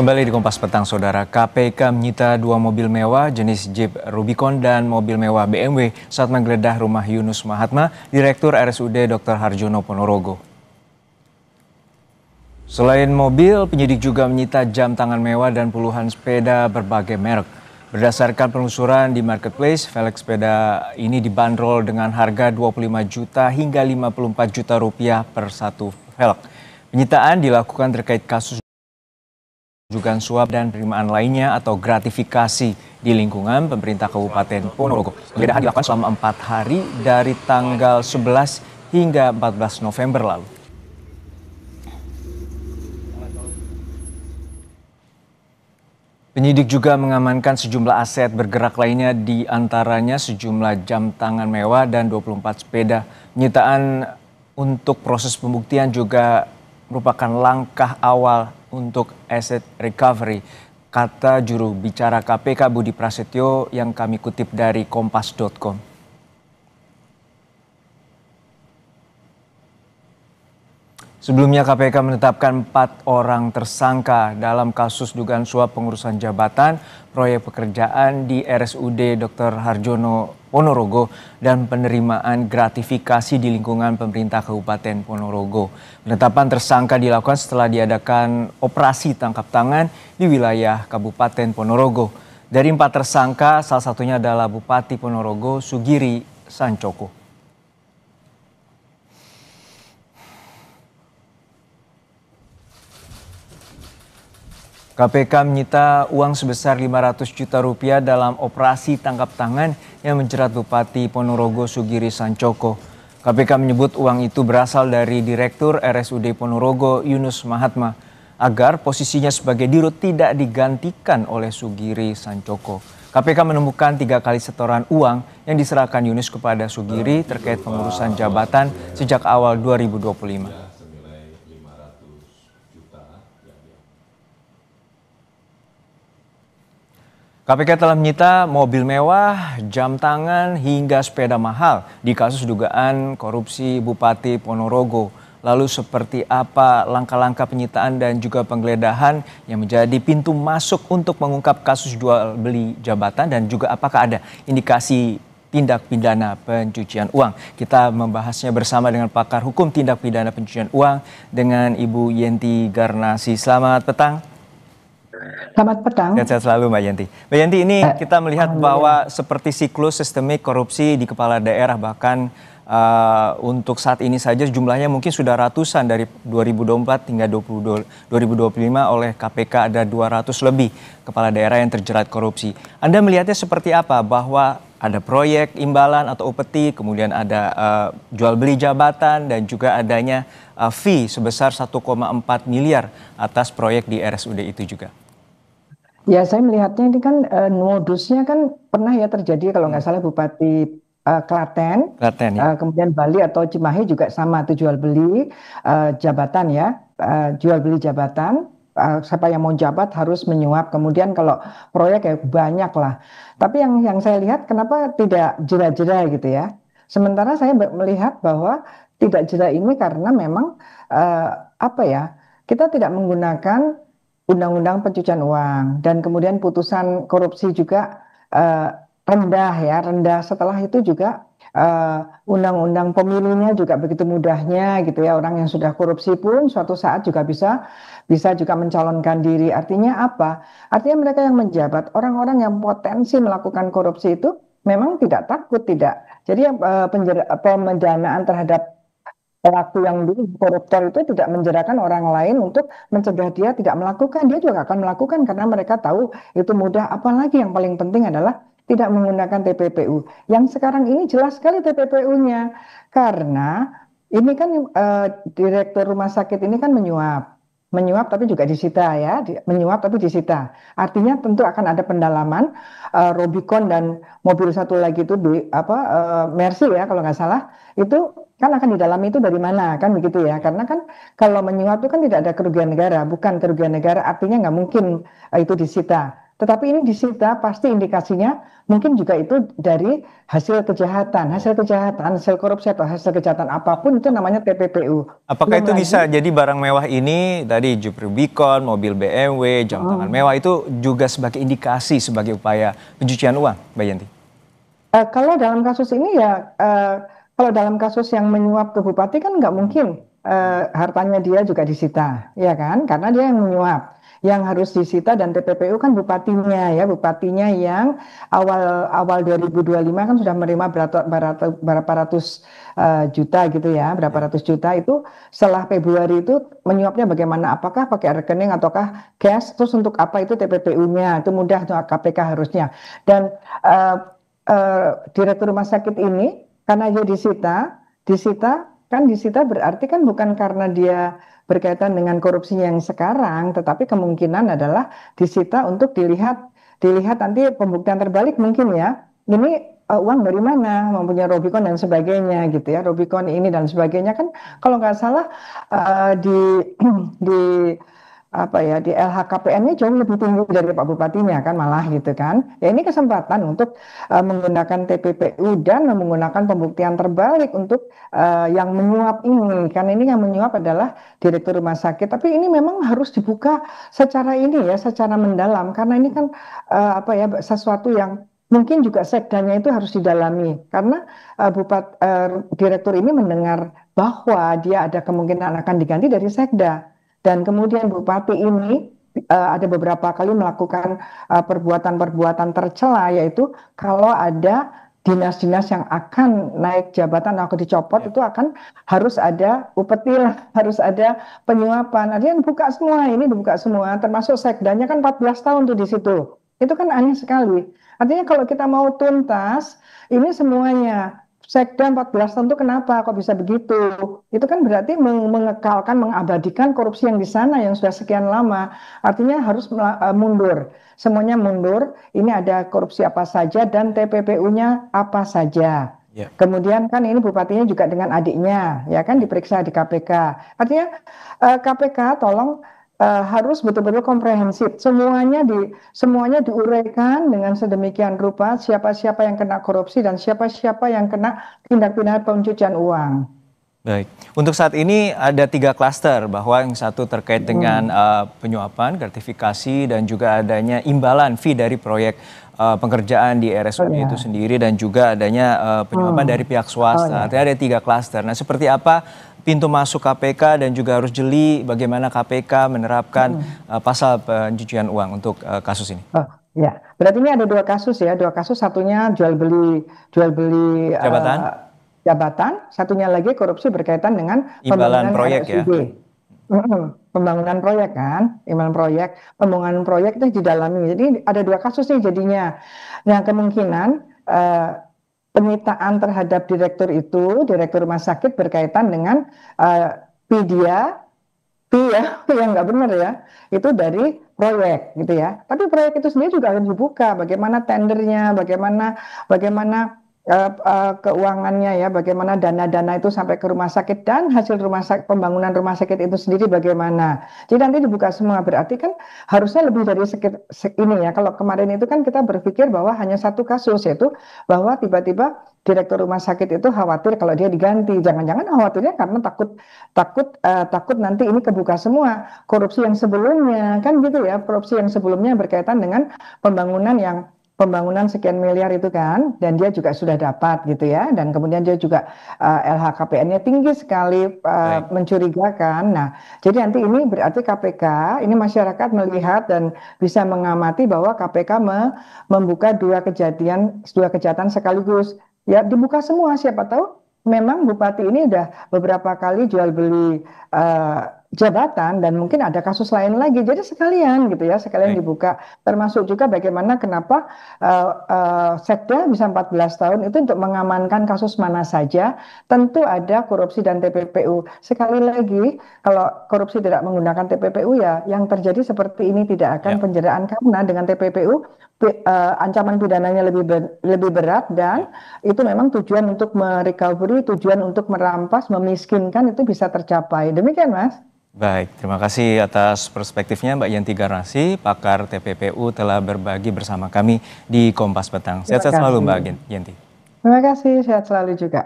Kembali di Kompas Petang, Saudara. KPK menyita 2 mobil mewah jenis Jeep Rubicon dan mobil mewah BMW saat menggeledah rumah Yunus Mahatma, Direktur RSUD Dr. Harjono Ponorogo. Selain mobil, penyidik juga menyita jam tangan mewah dan puluhan sepeda berbagai merek. Berdasarkan penelusuran di marketplace, velg sepeda ini dibanderol dengan harga 25 juta hingga 54 juta rupiah per satu velg. Penyitaan dilakukan terkait kasus dugaan suap dan penerimaan lainnya atau gratifikasi di lingkungan pemerintah Kabupaten Ponorogo. Penggeledahan dilakukan selama 4 hari dari tanggal 11 hingga 14 November lalu. Penyidik juga mengamankan sejumlah aset bergerak lainnya, di antaranya sejumlah jam tangan mewah dan 24 sepeda. Penyitaan untuk proses pembuktian juga merupakan langkah awal untuk asset recovery, kata juru bicara KPK Budi Prasetyo yang kami kutip dari kompas.com. Sebelumnya KPK menetapkan 4 orang tersangka dalam kasus dugaan suap pengurusan jabatan, proyek pekerjaan di RSUD Dr. Harjono Ponorogo dan penerimaan gratifikasi di lingkungan pemerintah Kabupaten Ponorogo. Penetapan tersangka dilakukan setelah diadakan operasi tangkap tangan di wilayah Kabupaten Ponorogo. Dari 4 tersangka, salah satunya adalah Bupati Ponorogo Sugiri Sancoko. KPK menyita uang sebesar 500 juta rupiah dalam operasi tangkap tangan yang menjerat Bupati Ponorogo Sugiri Sancoko. KPK menyebut uang itu berasal dari Direktur RSUD Ponorogo Yunus Mahatma agar posisinya sebagai dirut tidak digantikan oleh Sugiri Sancoko. KPK menemukan 3 kali setoran uang yang diserahkan Yunus kepada Sugiri terkait pengurusan jabatan sejak awal 2025. KPK telah menyita mobil mewah, jam tangan, hingga sepeda mahal di kasus dugaan korupsi Bupati Ponorogo. Lalu seperti apa langkah-langkah penyitaan dan juga penggeledahan yang menjadi pintu masuk untuk mengungkap kasus jual beli jabatan dan juga apakah ada indikasi tindak pidana pencucian uang? Kita membahasnya bersama dengan pakar hukum tindak pidana pencucian uang dengan Ibu Yenti Garnasi. Selamat petang. Selamat petang. Sehat-sehat selalu Mbak Yenti. Mbak Yenti, ini kita melihat bahwa seperti siklus sistemik korupsi di kepala daerah, bahkan untuk saat ini saja jumlahnya mungkin sudah ratusan, dari 2024 hingga 2025 oleh KPK ada 200 lebih kepala daerah yang terjerat korupsi. Anda melihatnya seperti apa, bahwa ada proyek imbalan atau upeti, kemudian ada jual beli jabatan dan juga adanya fee sebesar 1,4 miliar atas proyek di RSUD itu juga? Ya, saya melihatnya ini kan modusnya kan pernah ya terjadi kalau nggak salah Bupati Klaten, Ya. Kemudian Bali atau Cimahi juga sama tuh jual beli jabatan ya, jual beli jabatan. Siapa yang mau jabat harus menyuap. Kemudian kalau proyek ya banyak lah. Tapi yang saya lihat kenapa tidak jera-jera gitu ya. Sementara saya melihat bahwa tidak jera ini karena memang apa ya, kita tidak menggunakan undang-undang pencucian uang dan kemudian putusan korupsi juga rendah ya, rendah. Setelah itu juga undang-undang pemilunya juga begitu mudahnya gitu ya, orang yang sudah korupsi pun suatu saat juga bisa juga mencalonkan diri. Artinya apa? Artinya mereka yang menjabat, orang-orang yang potensi melakukan korupsi itu memang tidak takut, tidak. Jadi pemidanaan terhadap pelaku yang dulu koruptor itu tidak menjerakan orang lain untuk mencegah dia tidak melakukan. Dia juga akan melakukan karena mereka tahu itu mudah. Apalagi yang paling penting adalah tidak menggunakan TPPU. Yang sekarang ini jelas sekali TPPU-nya. Karena ini kan direktur rumah sakit ini kan menyuap. Menyuap tapi juga disita ya, menyuap tapi disita. Artinya tentu akan ada pendalaman Rubicon dan mobil satu lagi itu Mercy ya kalau nggak salah, itu kan akan didalami itu dari mana kan begitu ya. Karena kan kalau menyuap itu kan tidak ada kerugian negara, bukan kerugian negara, artinya nggak mungkin itu disita. tetapi ini disita pasti indikasinya mungkin juga itu dari hasil korupsi atau hasil kejahatan apapun itu namanya TPPU. Apakah Belum itu lagi, bisa jadi barang mewah ini tadi Jeep Rubicon, mobil BMW, jam tangan mewah itu juga sebagai indikasi sebagai upaya pencucian uang, Mbak Yanti? kalau dalam kasus ini ya, kalau dalam kasus yang menyuap ke bupati kan nggak mungkin hartanya dia juga disita, ya kan? Karena dia yang menyuap. Yang harus disita dan TPPU kan bupatinya ya, bupatinya yang awal 2025 kan sudah menerima berapa ratus juta gitu ya, berapa ratus juta itu setelah Februari itu menyuapnya bagaimana? Apakah pakai rekening ataukah cash? Terus untuk apa itu TPPU-nya? Itu mudah tuh KPK harusnya. Dan direktur rumah sakit ini karena dia disita berarti kan bukan karena dia berkaitan dengan korupsi yang sekarang, tetapi kemungkinan adalah disita untuk dilihat nanti pembuktian terbalik mungkin ya. Ini uang dari mana, mempunyai Robicon dan sebagainya gitu ya, Robicon ini dan sebagainya kan kalau nggak salah di di apa ya di LHKPN-nya jauh lebih tinggi dari Pak Bupatinya kan malah gitu kan. Ya ini kesempatan untuk menggunakan TPPU dan menggunakan pembuktian terbalik untuk yang menyuap ini. Karena ini yang menyuap adalah direktur rumah sakit. Tapi ini memang harus dibuka secara ini ya, secara mendalam karena ini kan apa ya sesuatu yang mungkin juga sekdanya itu harus didalami karena direktur ini mendengar bahwa dia ada kemungkinan akan diganti dari sekda. Dan kemudian bupati ini ada beberapa kali melakukan perbuatan-perbuatan tercela, yaitu kalau ada dinas-dinas yang akan naik jabatan atau dicopot itu akan harus ada upetil, harus ada penyuapan. Artinya dibuka semua, ini dibuka semua, termasuk sekdanya kan 14 tahun tuh di situ. Itu kan aneh sekali. Artinya kalau kita mau tuntas, ini semuanya. Sekda 14 tahun itu kenapa kok bisa begitu? Itu kan berarti mengekalkan, mengabadikan korupsi yang di sana yang sudah sekian lama. Artinya harus mundur. Semuanya mundur. Ini ada korupsi apa saja dan TPPU-nya apa saja. Ya. Kemudian kan ini bupatinya juga dengan adiknya, ya kan diperiksa di KPK. Artinya KPK tolong harus betul-betul komprehensif. Semuanya diuraikan dengan sedemikian rupa siapa-siapa yang kena korupsi dan siapa-siapa yang kena tindak pidana pencucian uang. Baik, untuk saat ini ada 3 klaster bahwa yang satu terkait dengan penyuapan, gratifikasi dan juga adanya imbalan fee dari proyek pengerjaan di RSUD itu sendiri dan juga adanya penyuapan dari pihak swasta. Artinya ada 3 klaster. Nah, seperti apa pintu masuk KPK dan juga harus jeli bagaimana KPK menerapkan pasal pencucian uang untuk kasus ini? Ya, berarti ini ada 2 kasus ya, 2 kasus, satunya jual beli jabatan, satunya lagi korupsi berkaitan dengan imbalan pembangunan proyek RSUD. ya. Pembangunan proyek kan, imbalan proyek, pembangunan proyek itu didalami. Jadi ada 2 kasus nih jadinya. Nah kemungkinan penyitaan terhadap direktur rumah sakit berkaitan dengan PIDIA, yang nggak benar ya, itu dari proyek gitu ya. Tapi proyek itu sendiri juga harus dibuka, bagaimana tendernya, bagaimana keuangannya ya, bagaimana dana-dana itu sampai ke rumah sakit dan hasil pembangunan rumah sakit itu sendiri bagaimana. Jadi nanti dibuka semua, berarti kan harusnya lebih dari ini ya. Kalau kemarin itu kan kita berpikir bahwa hanya 1 kasus, yaitu bahwa tiba-tiba direktur rumah sakit itu khawatir kalau dia diganti. Jangan-jangan khawatirnya karena takut nanti ini kebuka semua korupsi yang sebelumnya kan gitu ya, korupsi yang sebelumnya berkaitan dengan pembangunan sekian miliar itu kan, dan dia juga sudah dapat gitu ya, dan kemudian dia juga LHKPN-nya tinggi sekali, mencurigakan. Nah, jadi nanti ini berarti KPK, ini masyarakat melihat dan bisa mengamati bahwa KPK membuka 2 kejahatan sekaligus. Ya dibuka semua, siapa tahu memang bupati ini udah beberapa kali jual beli jabatan dan mungkin ada kasus lain lagi. Jadi sekalian gitu ya, sekalian dibuka. Termasuk juga bagaimana kenapa Sekda bisa 14 tahun itu untuk mengamankan kasus mana saja. Tentu ada korupsi dan TPPU. Sekali lagi, kalau korupsi tidak menggunakan TPPU ya yang terjadi seperti ini, tidak akan penjaraan karena dengan TPPU ancaman pidananya lebih berat dan itu memang tujuan untuk merecovery, tujuan untuk merampas, memiskinkan itu bisa tercapai. Demikian, Mas. Baik, terima kasih atas perspektifnya Mbak Yenti Garnasi, pakar TPPU telah berbagi bersama kami di Kompas Petang. Terima Sehat-sehat selalu kasih. Mbak Yenti. Terima kasih, sehat selalu juga.